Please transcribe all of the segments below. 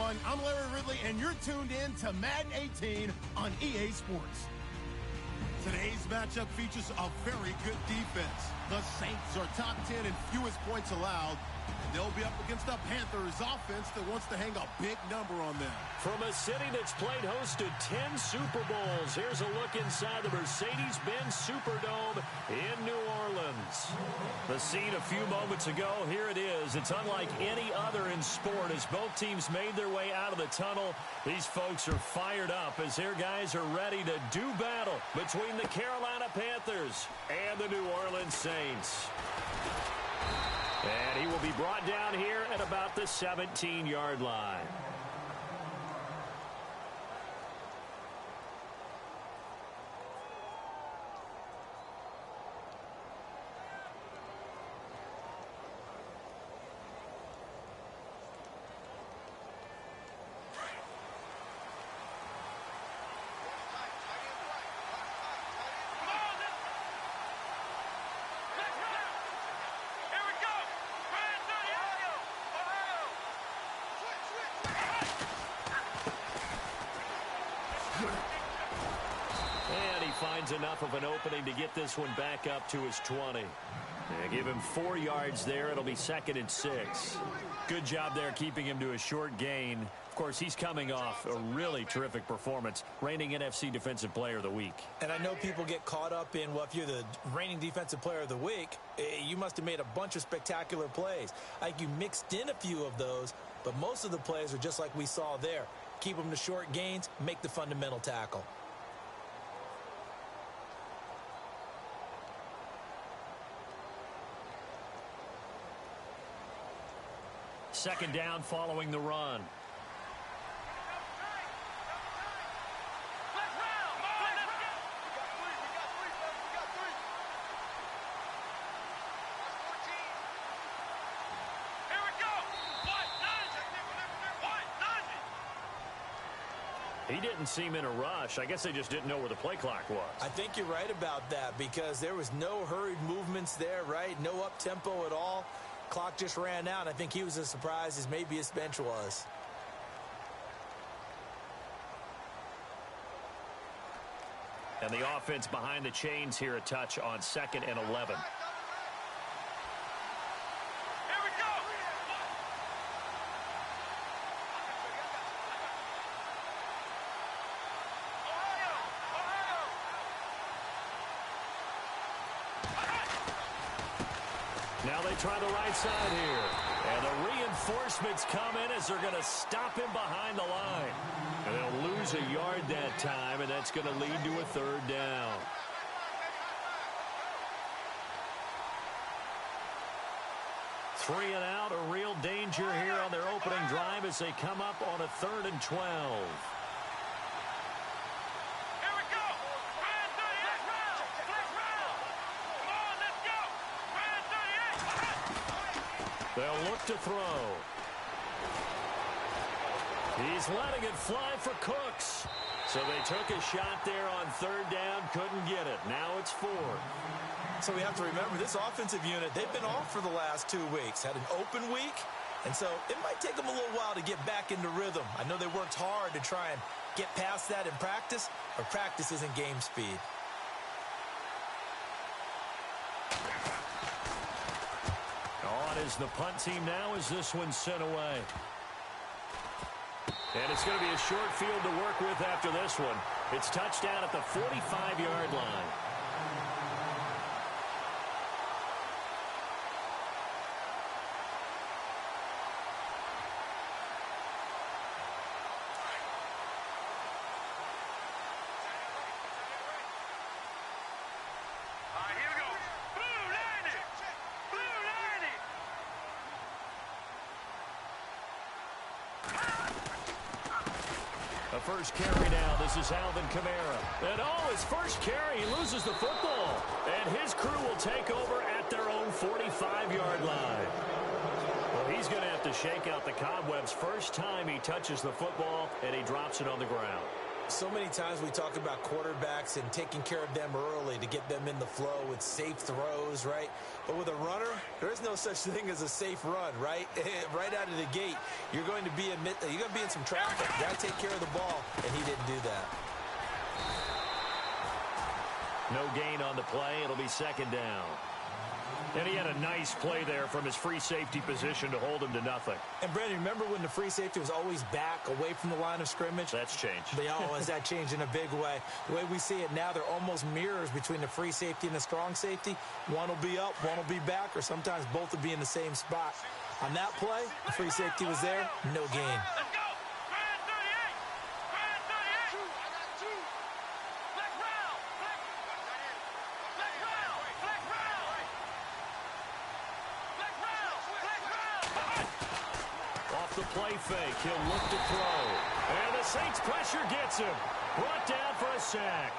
everyone. I'm Larry Ridley, and you're tuned in to Madden 18 on EA Sports. Today's matchup features a very good defense. The Saints are top 10 in fewest points allowed, and they'll be up against a Panthers offense that wants to hang a big number on them. From a city that's played host to 10 Super Bowls, here's a look inside the Mercedes-Benz Superdome in New Orleans. The scene a few moments ago, here it is. It's unlike any other in sport as both teams made their way out of the tunnel. These folks are fired up as their guys are ready to do battle between the Carolina Panthers and the New Orleans Saints. And he will be brought down here at about the 17-yard line. And he finds enough of an opening to get this one back up to his 20. And give him 4 yards there. It'll be 2nd and 6. Good job there keeping him to a short gain. Of course, he's coming off a really terrific performance, reigning NFC Defensive Player of the Week. And I know people get caught up in, well, if you're the reigning Defensive Player of the Week, you must have made a bunch of spectacular plays. I think you mixed in a few of those, but most of the plays are just like we saw there. Keep them to short gains, make the fundamental tackle. Second down following the run. He didn't seem in a rush. I guess they just didn't know where the play clock was. I think you're right about that because there was no hurried movements there, right? No up-tempo at all. Clock just ran out. I think he was as surprised as maybe his bench was. And the offense behind the chains here a touch on 2nd and 11. Now they try the right side here. And the reinforcements come in as they're going to stop him behind the line. And they'll lose a yard that time, and that's going to lead to a 3rd down. Three and out, a real danger here on their opening drive as they come up on a 3rd and 12. They'll look to throw. He's letting it fly for Cooks. So they took a shot there on 3rd down, couldn't get it. Now it's 4th. So we have to remember this offensive unit, they've been off for the last 2 weeks. Had an open week, and so it might take them a little while to get back into rhythm. I know they worked hard to try and get past that in practice, but practice isn't game speed. On is the punt team now as this one's sent away. And it's going to be a short field to work with after this one. It's touchdown at the 45-yard line. First carry now. This is Alvin Kamara. And his first carry, he loses the football. And his crew will take over at their own 45-yard line. Well, he's going to have to shake out the cobwebs first time he touches the football, and he drops it on the ground. So many times we talk about quarterbacks and taking care of them early to get them in the flow with safe throws, right? But with a runner, there is no such thing as a safe run, right? Right out of the gate, you're going to be in some traffic. You got to take care of the ball, and he didn't do that. No gain on the play. It'll be second down. And he had a nice play there from his free safety position to hold him to nothing. And, Brandon, remember when the free safety was always back away from the line of scrimmage? That's changed. That changed in a big way. The way we see it now, they're almost mirrors between the free safety and the strong safety. One will be up, one will be back, or sometimes both will be in the same spot. On that play, the free safety was there, no gain. The play fake. He'll look to throw. And the Saints pressure gets him. Brought down for a sack.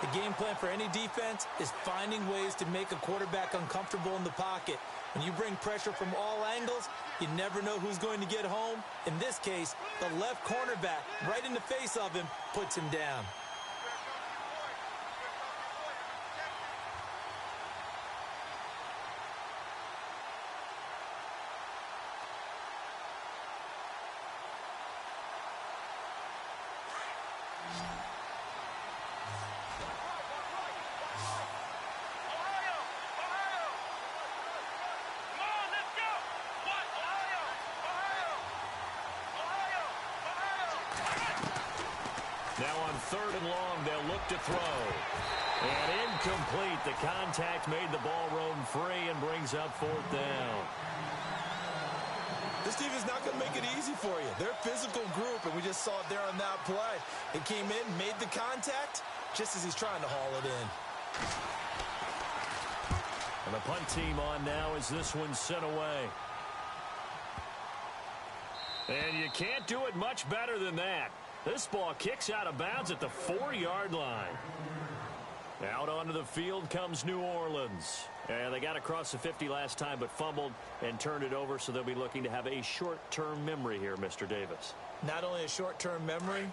The game plan for any defense is finding ways to make a quarterback uncomfortable in the pocket. When you bring pressure from all angles, you never know who's going to get home. In this case, the left cornerback, right in the face of him, puts him down. Now on third and long, they'll look to throw. And incomplete. The contact made the ball roam free and brings up fourth down. This team is not going to make it easy for you. They're a physical group, and we just saw it there on that play. It came in, made the contact, just as he's trying to haul it in. And the punt team on now as this one's sent away. And you can't do it much better than that. This ball kicks out of bounds at the 4-yard line. Out onto the field comes New Orleans. And they got across the 50 last time but fumbled and turned it over, so they'll be looking to have a short-term memory here, Mr. Davis. Not only a short-term memory,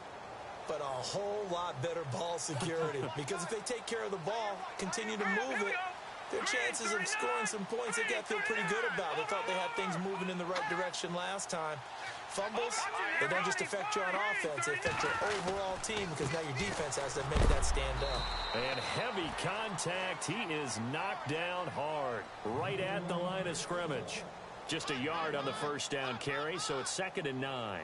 but a whole lot better ball security. Because if they take care of the ball, continue to move it, their chances of scoring some points, they got to feel pretty good about. They thought they had things moving in the right direction last time. Fumbles, they don't just affect you on offense, they affect your overall team because now your defense has to make that stand up. And heavy contact. He is knocked down hard right at the line of scrimmage. Just a yard on the first down carry, so it's 2nd and 9.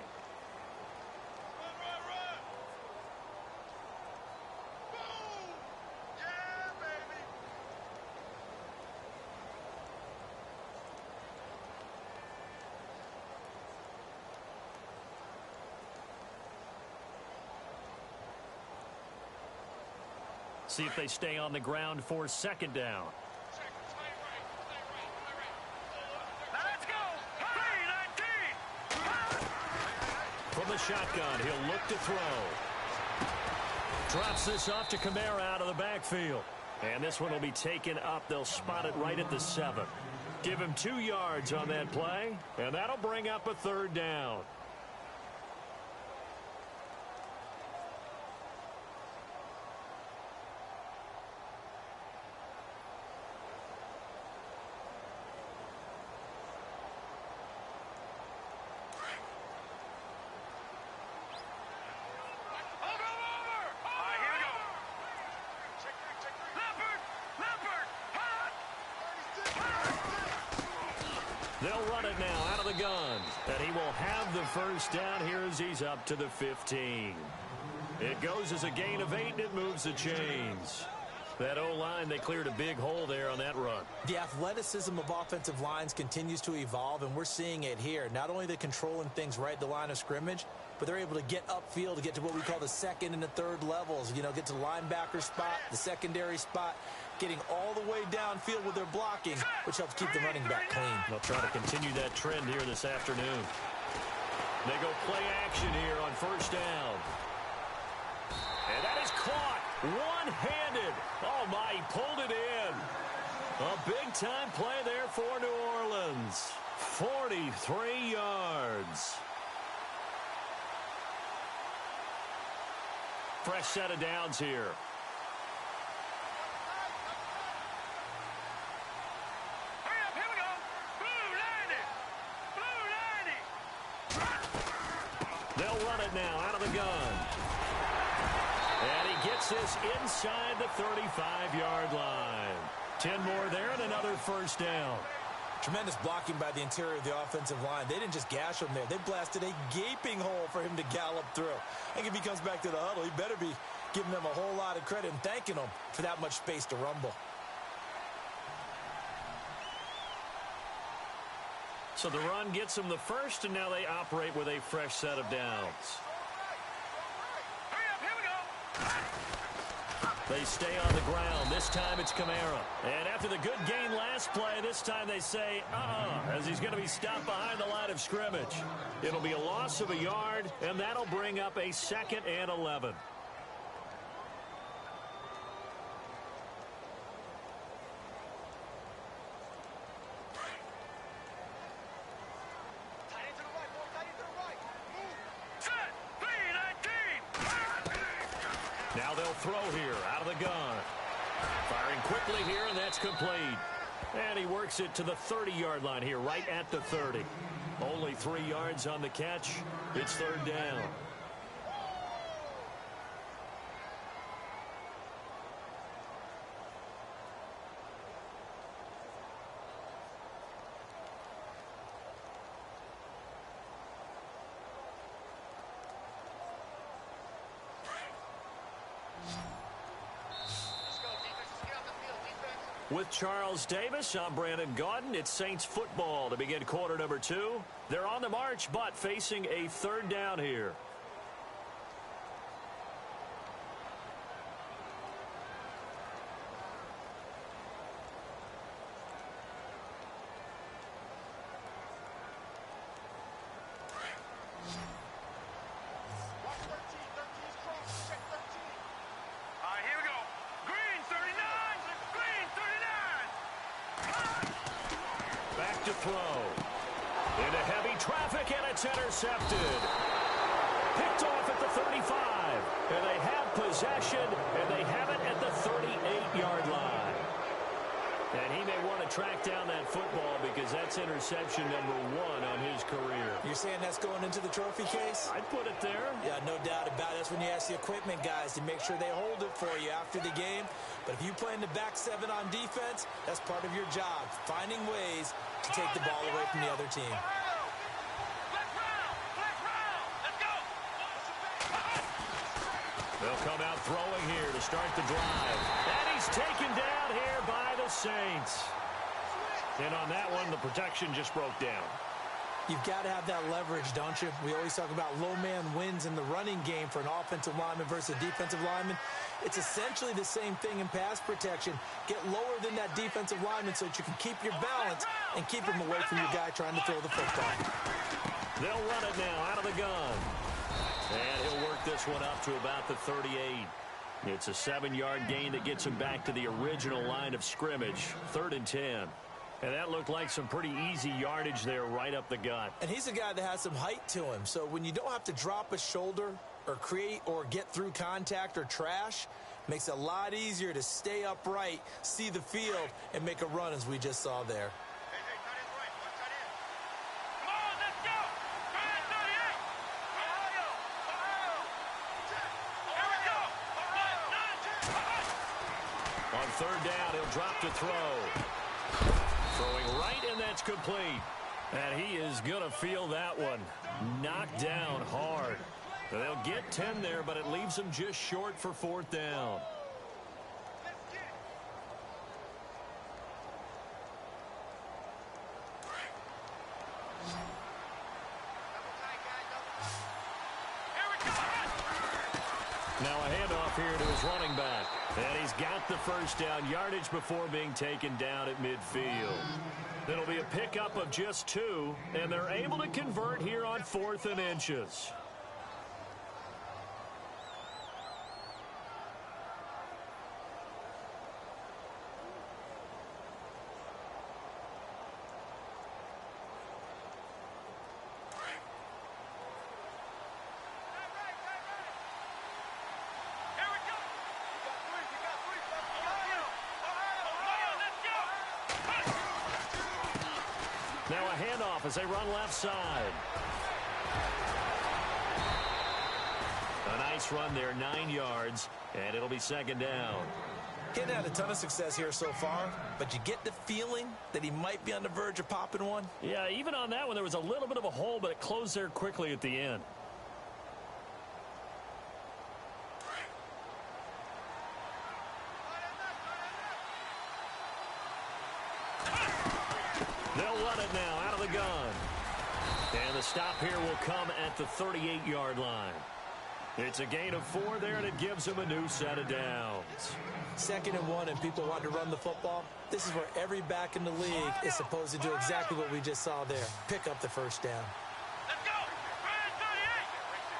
See if they stay on the ground for 2nd down. Let's go. From the shotgun, he'll look to throw. Drops this off to Kamara out of the backfield. And this one will be taken up. They'll spot it right at the 7. Give him 2 yards on that play, and that'll bring up a 3rd down. They'll run it now out of the gun. And he will have the first down here as he's up to the 15. It goes as a gain of 8, and it moves the chains. That O-line, they cleared a big hole there on that run. The athleticism of offensive lines continues to evolve, and we're seeing it here. Not only are they controlling things right at the line of scrimmage, but they're able to get upfield to get to what we call the 2nd and the 3rd levels. You know, get to the linebacker spot, the secondary spot, getting all the way downfield with their blocking, which helps keep the running back clean. They'll try to continue that trend here this afternoon. They go play action here on first down. And that is caught one-handed. Oh, my, he pulled it in. A big-time play there for New Orleans. 43 yards. Fresh set of downs here. Hurry up, here we go. Blue 90. Blue 90. They'll run it now out of the gun. And he gets this inside the 35-yard line. 10 more there and another first down. Tremendous blocking by the interior of the offensive line. They didn't just gash him there. They blasted a gaping hole for him to gallop through. I think if he comes back to the huddle, he better be giving them a whole lot of credit and thanking them for that much space to rumble. So the run gets them the first, and now they operate with a fresh set of downs. Hurry up, here we go. They stay on the ground. This time it's Kamara. And after the good gain last play, this time they say, as he's going to be stopped behind the line of scrimmage. It'll be a loss of a yard, and that'll bring up a 2nd and 11. Now they'll throw here out of the gun. Firing quickly here, and that's complete. And he works it to the 30-yard line here, right at the 30. Only 3 yards on the catch. It's 3rd down. With Charles Davis, I'm Brandon Gaudin. It's Saints football to begin quarter number 2. They're on the march, but facing a 3rd down here. To throw. Into heavy traffic, and it's intercepted. Picked off at the 35. And they have possession, and they have it at the 38-yard line. And he may want to track down that football because that's interception number 1 on his career. You're saying that's going into the trophy case? I'd put it there. Yeah, no doubt about it. That's when you ask the equipment guys to make sure they hold it for you after the game. But if you play in the back 7 on defense, that's part of your job, finding ways to take the ball away from the other team. They'll come out throwing here to start the drive. And he's taken down here by the Saints. And on that one, the protection just broke down. You've got to have that leverage, don't you? We always talk about low man wins in the running game for an offensive lineman versus a defensive lineman. It's essentially the same thing in pass protection. Get lower than that defensive lineman so that you can keep your balance and keep him away from your guy trying to throw the football. They'll run it now out of the gun. And he'll work this one up to about the 38. It's a 7-yard gain that gets him back to the original line of scrimmage. 3rd and 10. And that looked like some pretty easy yardage there right up the gut. And he's a guy that has some height to him. So when you don't have to drop a shoulder or create or get through contact or trash, makes it a lot easier to stay upright, see the field, and make a run as we just saw there. On 3rd down, he'll drop to throw. Throwing right, and that's complete. And he is going to feel that one. Knocked down hard. They'll get 10 there, but it leaves them just short for 4th down. Now a handoff here to his running back. And he's got the first down yardage before being taken down at midfield. It'll be a pickup of just 2, and they're able to convert here on 4th and inches. Now a handoff as they run left side. A nice run there, 9 yards, and it'll be second down. He hadn't had a ton of success here so far, but you get the feeling that he might be on the verge of popping one. Yeah, even on that one, there was a little bit of a hole, but it closed there quickly at the end. They'll run it now out of the gun. And the stop here will come at the 38-yard line. It's a gain of 4 there, and it gives them a new set of downs. 2nd and 1, and people want to run the football. This is where every back in the league is supposed to do exactly what we just saw there. Pick up the first down. Let's go! Brand 38!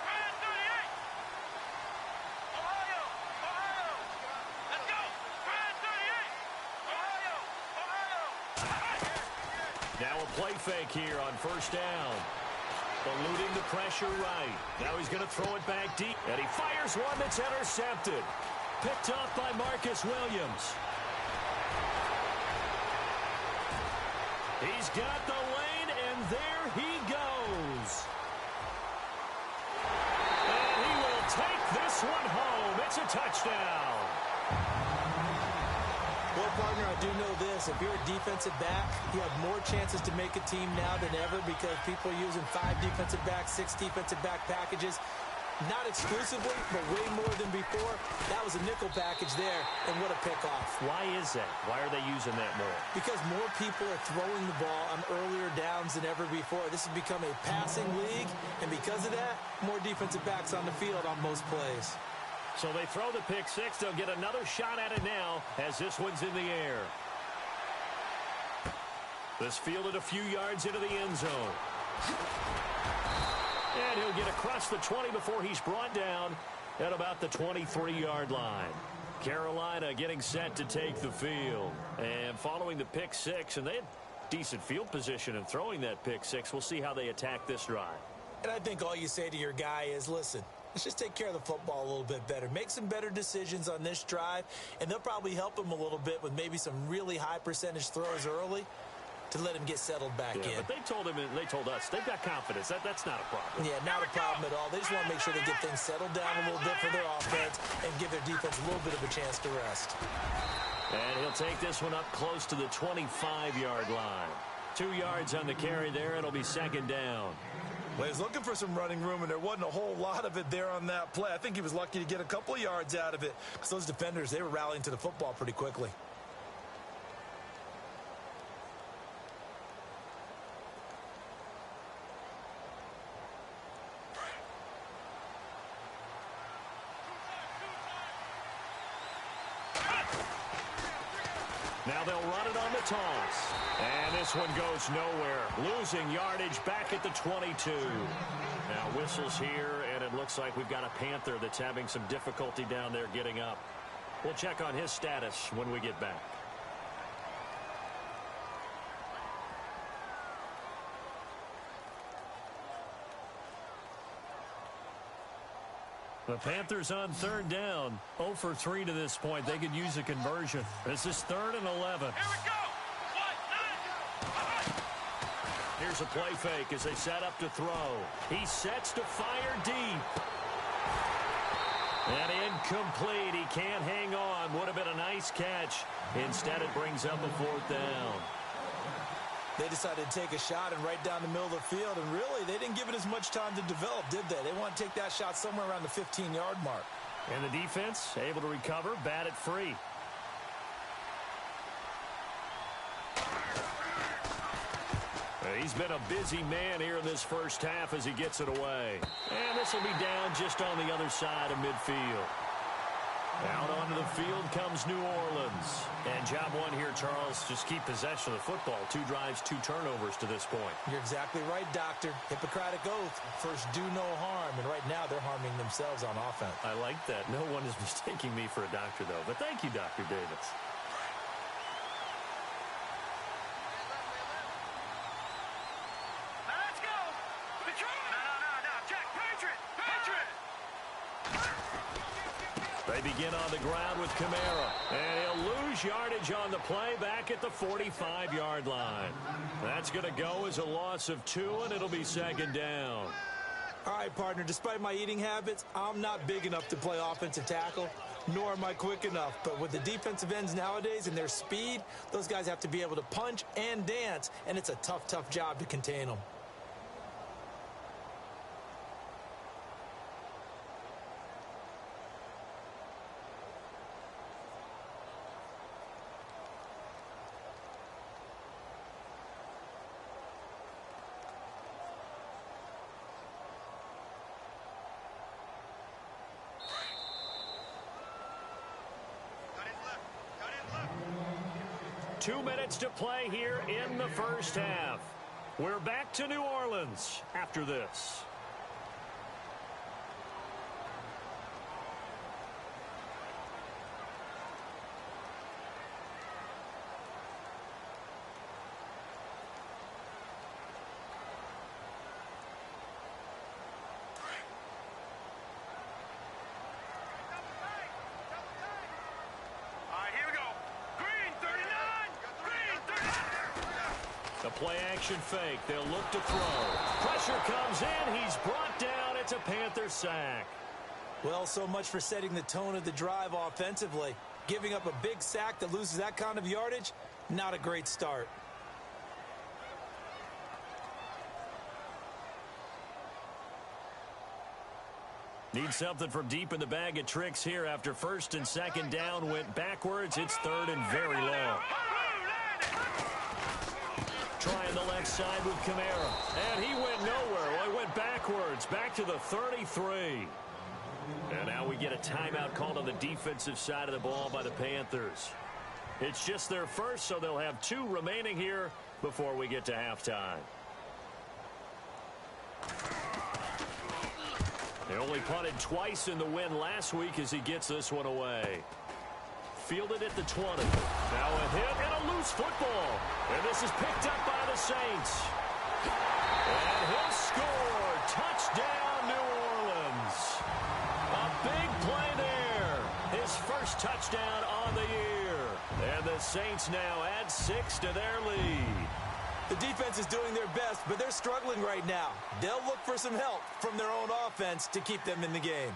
Brand 38! Ohio! Ohio! Let's go! Brand 38! Ohio! Ohio! Now a play fake here on first down. Eluding the pressure right. Now he's going to throw it back deep. And he fires one that's intercepted. Picked up by Marcus Williams. He's got the lane, and there he goes. And he will take this one home. It's a touchdown. Well, partner, I do know this. If you're a defensive back, you have more chances to make a team now than ever because people are using 5 defensive backs, 6 defensive back packages. Not exclusively, but way more than before. That was a nickel package there, and what a pickoff. Why is that? Why are they using that more? Because more people are throwing the ball on earlier downs than ever before. This has become a passing league, and because of that, more defensive backs on the field on most plays. So they throw the pick six. They'll get another shot at it now as this one's in the air. This fielded a few yards into the end zone. And he'll get across the 20 before he's brought down at about the 23-yard line. Carolina getting set to take the field. And following the pick six, and they had decent field position in throwing that pick six. We'll see how they attack this drive. And I think all you say to your guy is, listen, let's just take care of the football a little bit better. Make some better decisions on this drive, and they'll probably help him a little bit with maybe some really high percentage throws early to let him get settled back in. But they told him, and they told us, they've got confidence. That's not a problem. Yeah, not a problem at all. They just want to make sure they get things settled down a little bit for their offense and give their defense a little bit of a chance to rest. And he'll take this one up close to the 25-yard line. 2 yards on the carry there. It'll be second down. Well, he was looking for some running room, and there wasn't a whole lot of it there on that play. I think he was lucky to get a couple of yards out of it because those defenders, they were rallying to the football pretty quickly. Now they'll run it on the toss. And this one goes nowhere. Losing yardage back at the 22. Now whistles here, and it looks like we've got a Panther that's having some difficulty down there getting up. We'll check on his status when we get back. The Panthers on third down. 0 for 3 to this point. They could use a conversion. This is 3rd and 11. Here we go! Here's a play fake as they set up to throw. He sets to fire deep. And incomplete. He can't hang on. Would have been a nice catch. Instead, it brings up a 4th down. They decided to take a shot and right down the middle of the field, and really, they didn't give it as much time to develop, did they? They want to take that shot somewhere around the 15-yard mark. And the defense able to recover, bat it free. He's been a busy man here in this first half as he gets it away. And this will be down just on the other side of midfield. Out onto the field comes New Orleans. And job one here, Charles, just keep possession of the football. 2 drives, 2 turnovers to this point. You're exactly right, Doctor. Hippocratic oath. First, do no harm. And right now, they're harming themselves on offense. I like that. No one is mistaking me for a doctor, though. But thank you, Dr. Davis. Let's go! Detroit! No, Jack, Patriot! They begin on the ground with Kamara, and he'll lose yardage on the play back at the 45-yard line. That's going to go as a loss of 2, and it'll be second down. All right, partner, despite my eating habits, I'm not big enough to play offensive tackle, nor am I quick enough. But with the defensive ends nowadays and their speed, those guys have to be able to punch and dance, and it's a tough, tough job to contain them. Two minutes to play here in the first half. We're back to New Orleans after this. The play-action fake. They'll look to throw. Pressure comes in. He's brought down. It's a Panther sack. Well, so much for setting the tone of the drive offensively. Giving up a big sack that loses that kind of yardage, not a great start. Need something from deep in the bag of tricks here after first and second down went backwards. It's third and very long. Trying the left side with Kamara. And he went nowhere. Well, he went backwards. Back to the 33. And now we get a timeout called on the defensive side of the ball by the Panthers. It's just their first, so they'll have 2 remaining here before we get to halftime. They only punted twice in the win last week as he gets this one away. Fielded at the 20. Now a hit and a loose football. And this is picked up by the Saints. And he'll score. Touchdown, New Orleans. A big play there. His first touchdown on the year. And the Saints now add 6 to their lead. The defense is doing their best, but they're struggling right now. They'll look for some help from their own offense to keep them in the game.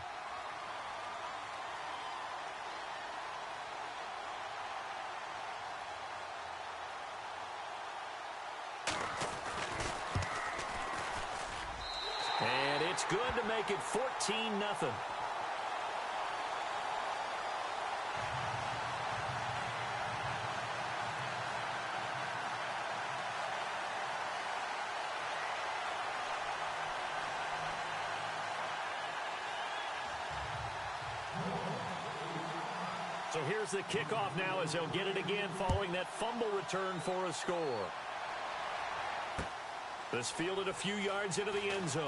And it's good to make it 14-0. So here's the kickoff now as they'll get it again following that fumble return for a score. This fielded a few yards into the end zone.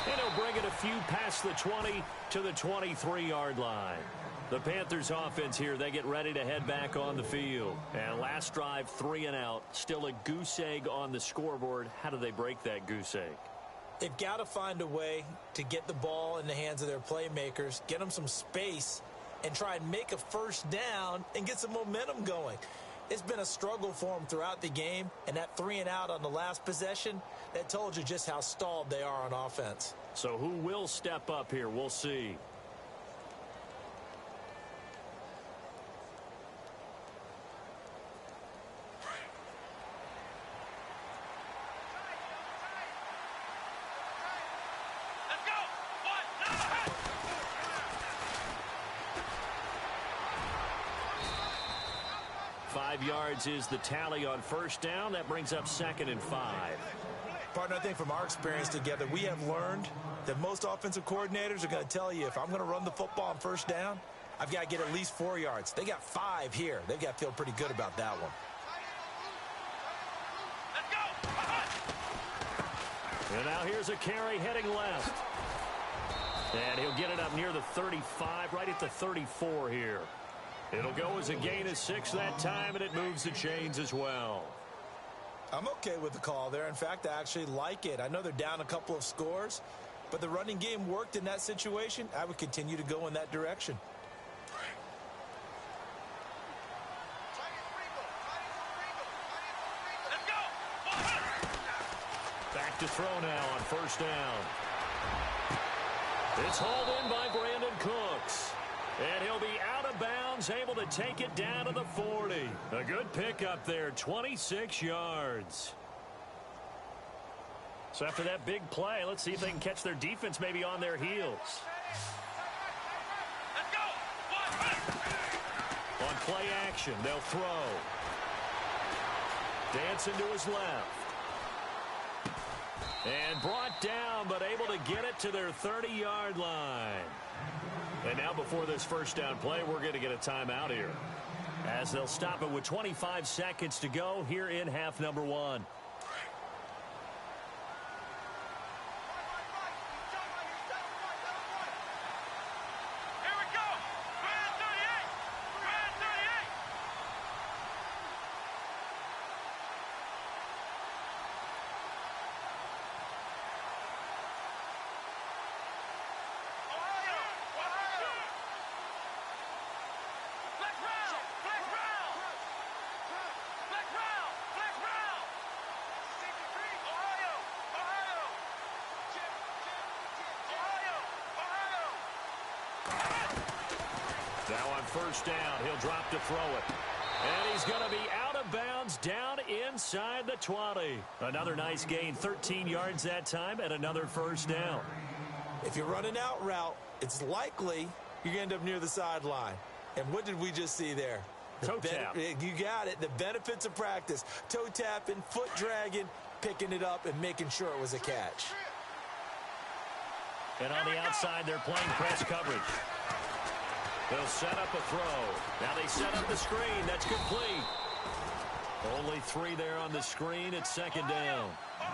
And he'll bring it a few past the 20 to the 23-yard line. The Panthers offense here, they get ready to head back on the field. And last drive, 3 and out. Still a goose egg on the scoreboard. How do they break that goose egg? They've got to find a way to get the ball in the hands of their playmakers, get them some space, and try and make a first down and get some momentum going. It's been a struggle for them throughout the game, and that 3 and out on the last possession, that told you just how stalled they are on offense. So who will step up here? We'll see. Let's go. 5 yards is the tally on first down. That brings up 2nd and 5. Partner, I think from our experience together, we have learned that most offensive coordinators are going to tell you, if I'm going to run the football on first down, I've got to get at least 4 yards. They got 5 here. They've got to feel pretty good about that one. And now here's a carry heading left. And he'll get it up near the 35, right at the 34 here. It'll go as a gain of 6 that time, and it moves the chains as well. I'm okay with the call there. In fact, I actually like it. I know they're down a couple of scores, but the running game worked in that situation. I would continue to go in that direction. Let's go. Back to throw now on first down. It's hauled in by Brandon Cooks. And he'll be out of bounds, able to take it down to the 40. A good pickup there, 26 yards. So after that big play, let's see if they can catch their defense maybe on their heels. Let's go. On play action, they'll throw. Dancing to his left. And brought down, but able to get it to their 30-yard line. And now before this first down play, we're going to get a timeout here, as they'll stop it with 25 seconds to go here in half number one. Here we go. Brand 38. Brand 38. Ohio. Ohio. Flex round. Flex round. Flex round. Flex round. Ohio. Ohio. Ohio. Ohio. Now on first down, he'll drop to throw it. And he's going to be out of bounds down inside the 20. Another nice gain, 13 yards that time, and another first down. If you run an out route, it's likely you're going to end up near the sideline. And what did we just see there? Toe tap. You got it. The benefits of practice. Toe tapping, foot dragging, picking it up, and making sure it was a catch. And on the outside, they're playing press coverage. They'll set up a throw. Now they set up the screen. That's complete. Only 3 there on the screen. It's second down.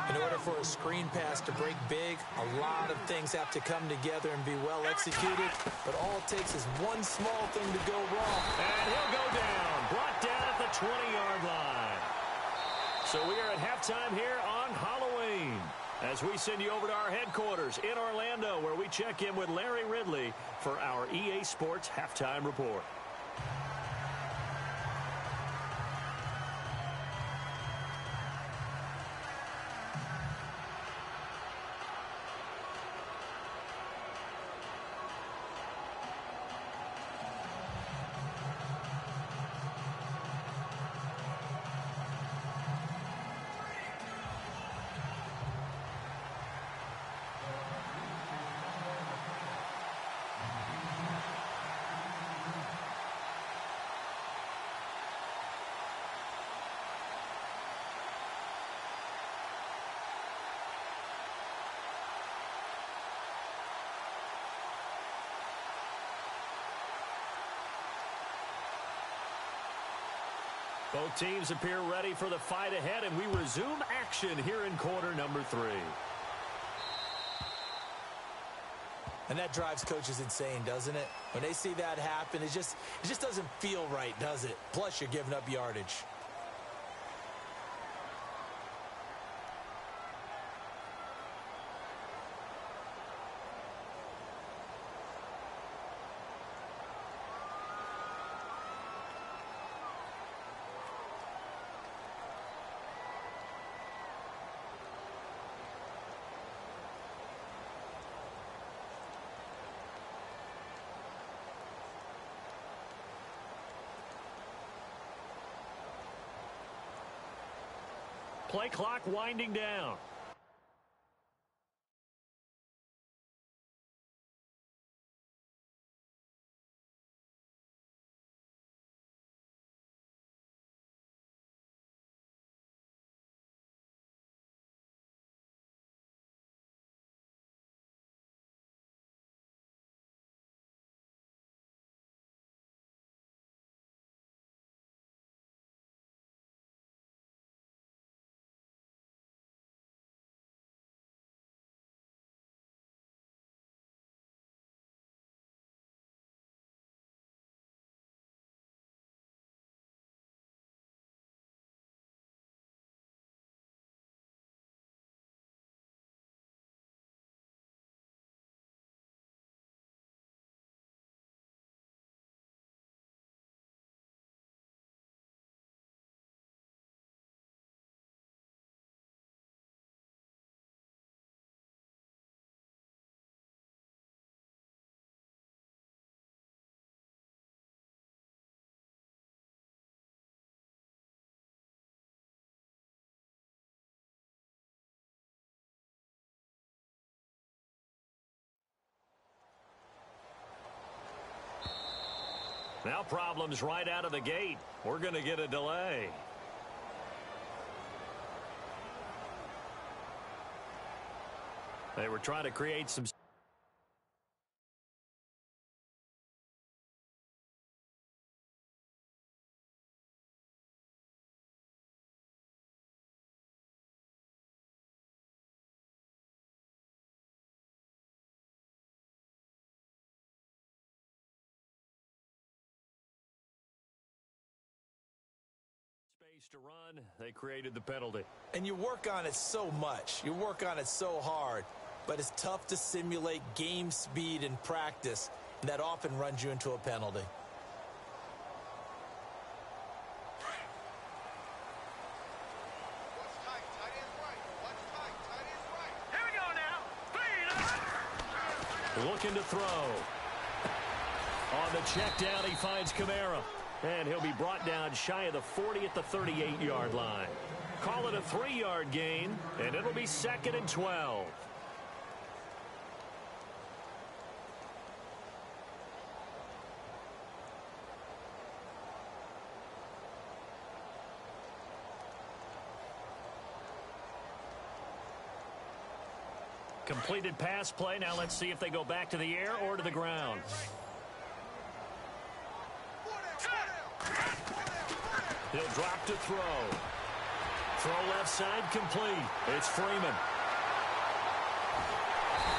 In order for a screen pass to break big, a lot of things have to come together and be well executed. But all it takes is one small thing to go wrong. And he'll go down. Brought down at the 20-yard line. So we are at halftime here on Halloween, as we send you over to our headquarters in Orlando, where we check in with Larry Ridley for our EA Sports Halftime Report. Both teams appear ready for the fight ahead, and we resume action here in quarter number 3. And that drives coaches insane, doesn't it? When they see that happen, it just doesn't feel right, does it? Plus, you're giving up yardage. Play clock winding down. Now problems right out of the gate. We're going to get a delay. They were trying to create some space to run. They created the penalty. And you work on it so much. You work on it so hard. But it's tough to simulate game speed in practice. And that often runs you into a penalty. Here we go now. Looking to throw. On the check down, he finds Kamara. And he'll be brought down shy of the 40 at the 38-yard line. Call it a 3-yard gain, and it'll be 2nd and 12. Completed pass play. Now let's see if they go back to the air or to the ground. He'll drop to throw. Throw left side complete. It's Freeman.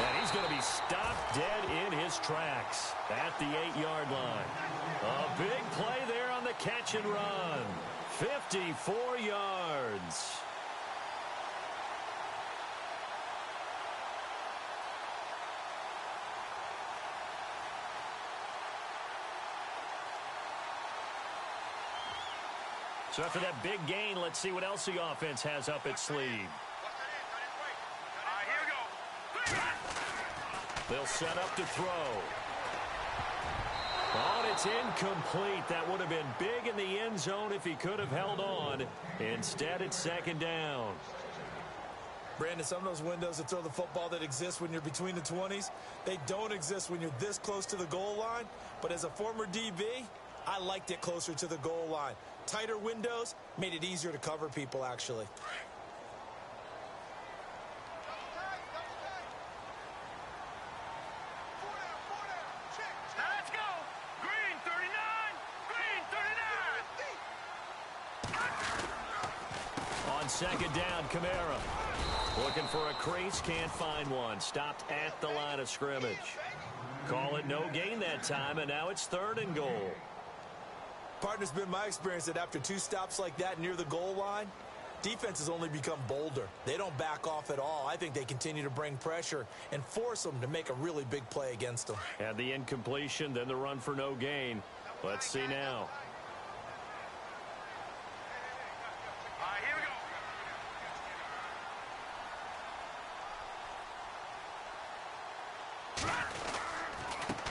And he's going to be stopped dead in his tracks at the 8-yard line. A big play there on the catch and run. 54 yards. So after that big gain, let's see what else the offense has up its sleeve. Here we go. They'll set up to throw. Oh, and it's incomplete. That would have been big in the end zone if he could have held on. Instead, it's 2nd down. Brandon, some of those windows to throw the football that exist when you're between the 20s, they don't exist when you're this close to the goal line. But as a former DB, I liked it closer to the goal line. Tighter windows made it easier to cover people, actually. Now let's go. Green 39. Green 39. On 2nd down, Kamara. Looking for a crease, can't find one. Stopped at the line of scrimmage. Call it no gain that time, and now it's 3rd and goal. Partner's been my experience that after 2 stops like that near the goal line, defenses only become bolder. They don't back off at all. I think they continue to bring pressure and force them to make a really big play against them. And the incompletion, then the run for no gain. Let's see now. Here we go.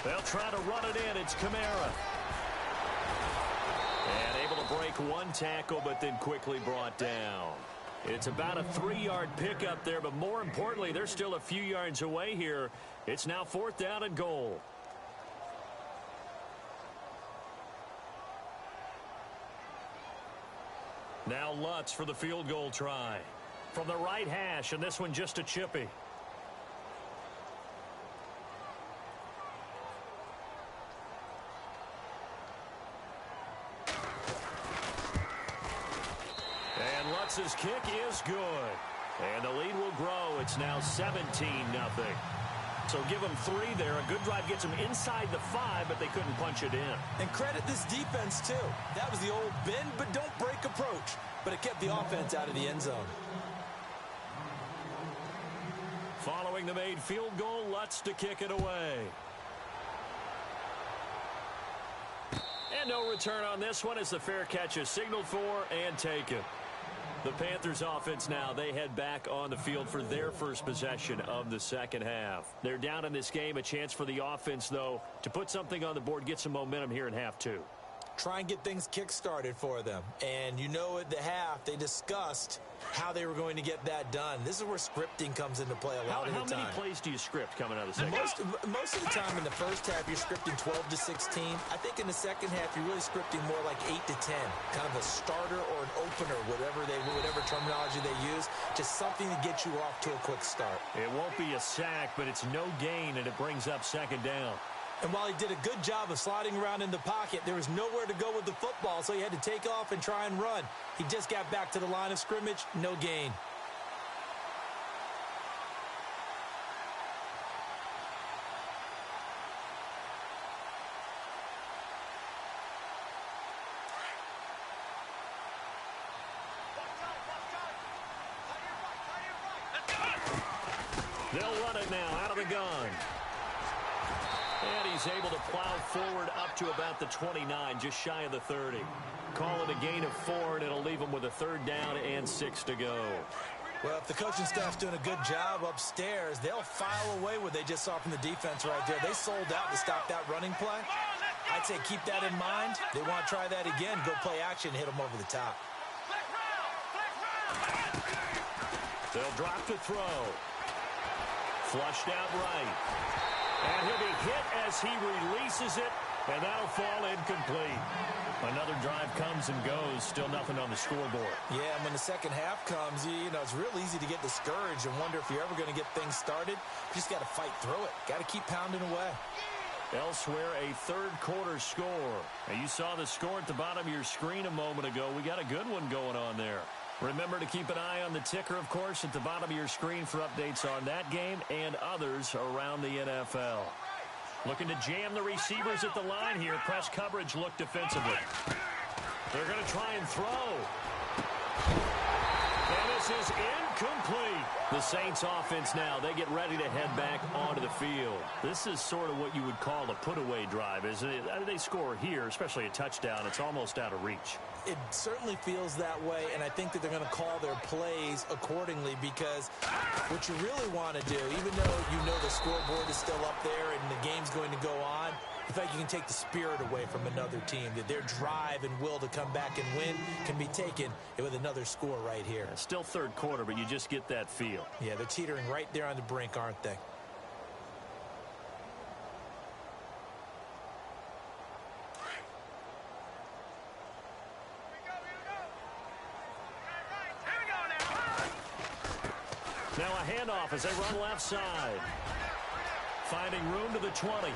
They'll try to run it in. It's Kamara. And able to break one tackle, but then quickly brought down. It's about a 3-yard pickup there, but more importantly, they're still a few yards away here. It's now 4th down and goal. Now Lutz for the field goal try. From the right hash, and this one just a chippy. Lutz's kick is good. And the lead will grow. It's now 17-0. So give them 3 there. A good drive gets them inside the 5, but they couldn't punch it in. And credit this defense, too. That was the old bend but don't break approach. But it kept the offense out of the end zone. Following the made field goal, Lutz to kick it away. And no return on this one as the fair catch is signaled for and taken. The Panthers offense now, they head back on the field for their first possession of the second half. They're down in this game. A chance for the offense, though, to put something on the board, get some momentum here in half 2. try and get things kick-started for them. And you know at the half, they discussed how they were going to get that done. This is where scripting comes into play a lot of the time. How many plays do you script coming out of the second? Most of the time in the first half, you're scripting 12 to 16. I think in the second half, you're really scripting more like 8 to 10. Kind of a starter or an opener, whatever terminology they use. Just something to get you off to a quick start. It won't be a sack, but it's no gain, and it brings up second down. And while he did a good job of sliding around in the pocket, there was nowhere to go with the football, so he had to take off and try and run. He just got back to the line of scrimmage, no gain. They'll run it now out of the gun. And he's able to plow forward up to about the 29, just shy of the 30. Call it a gain of 4, and it'll leave him with a third down and 6 to go. Well, if the coaching staff's doing a good job upstairs, they'll file away what they just saw from the defense right there. They sold out to stop that running play. I'd say keep that in mind. They want to try that again, go play action, hit them over the top. They'll drop to throw. Flushed out right. And he'll be hit as he releases it, and that'll fall incomplete. Another drive comes and goes, still nothing on the scoreboard. Yeah, and when the second half comes, you know, it's real easy to get discouraged and wonder if you're ever going to get things started. You just got to fight through it. Got to keep pounding away. Elsewhere, a third quarter score. Now, you saw the score at the bottom of your screen a moment ago. We got a good one going on there. Remember to keep an eye on the ticker, of course, at the bottom of your screen for updates on that game and others around the NFL. Looking to jam the receivers at the line here. Press coverage look defensively. They're going to try and throw. And this is incomplete. The Saints offense now, they get ready to head back onto the field. This is sort of what you would call a put-away drive, isn't it? I mean, they score here, especially a touchdown. It's almost out of reach. It certainly feels that way, and I think that they're going to call their plays accordingly because what you really want to do, even though you know the scoreboard is still up there and the game's going to go on, in fact, you can take the spirit away from another team, that their drive and will to come back and win can be taken with another score right here. It's still third quarter, but you just get that feel. Yeah, they're teetering right there on the brink, aren't they? Now a handoff as they run left side. Finding room to the 20.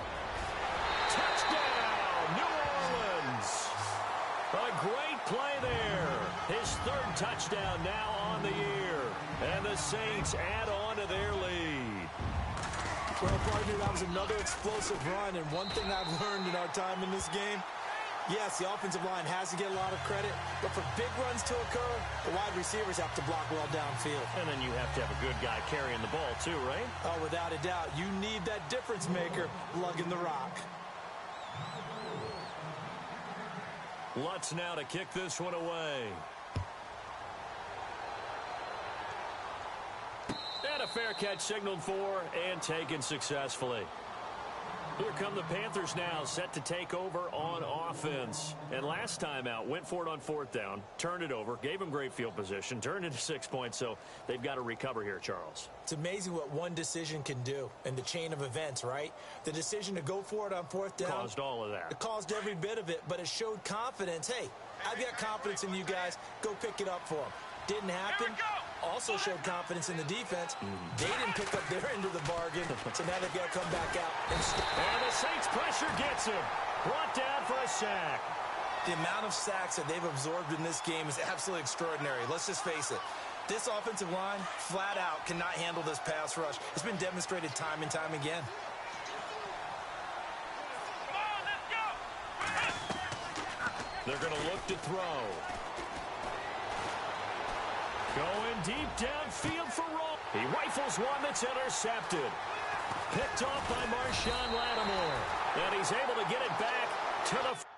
Touchdown, New Orleans. A great play there. His third touchdown now on the year. And the Saints add on to their lead. Well, partner, that was another explosive run. And one thing I've learned in our time in this game, yes, the offensive line has to get a lot of credit, but for big runs to occur, the wide receivers have to block well downfield. And then you have to have a good guy carrying the ball too, right? Oh, without a doubt. You need that difference maker lugging the rock. Lutz now to kick this one away. And a fair catch signaled for and taken successfully. Here come the Panthers now, set to take over on offense. And last time out, went for it on fourth down, turned it over, gave them great field position, turned it to 6 points, so they've got to recover here, Charles. It's amazing what one decision can do in the chain of events, right? The decision to go for it on fourth down. Caused all of that. It caused every bit of it, but it showed confidence. Hey, I've got confidence in you guys. Go pick it up for them. Didn't happen. Also showed confidence in the defense. They didn't pick up their end of the bargain, so now they've got to come back out and And the Saints pressure gets him. Brought down for a sack. The amount of sacks that they've absorbed in this game is absolutely extraordinary. Let's just face it. This offensive line, flat out, cannot handle this pass rush. It's been demonstrated time and time again. They're going to look to throw. Going deep downfield for Roll. He rifles one that's intercepted. Picked off by Marshawn Lattimore. And he's able to get it back to the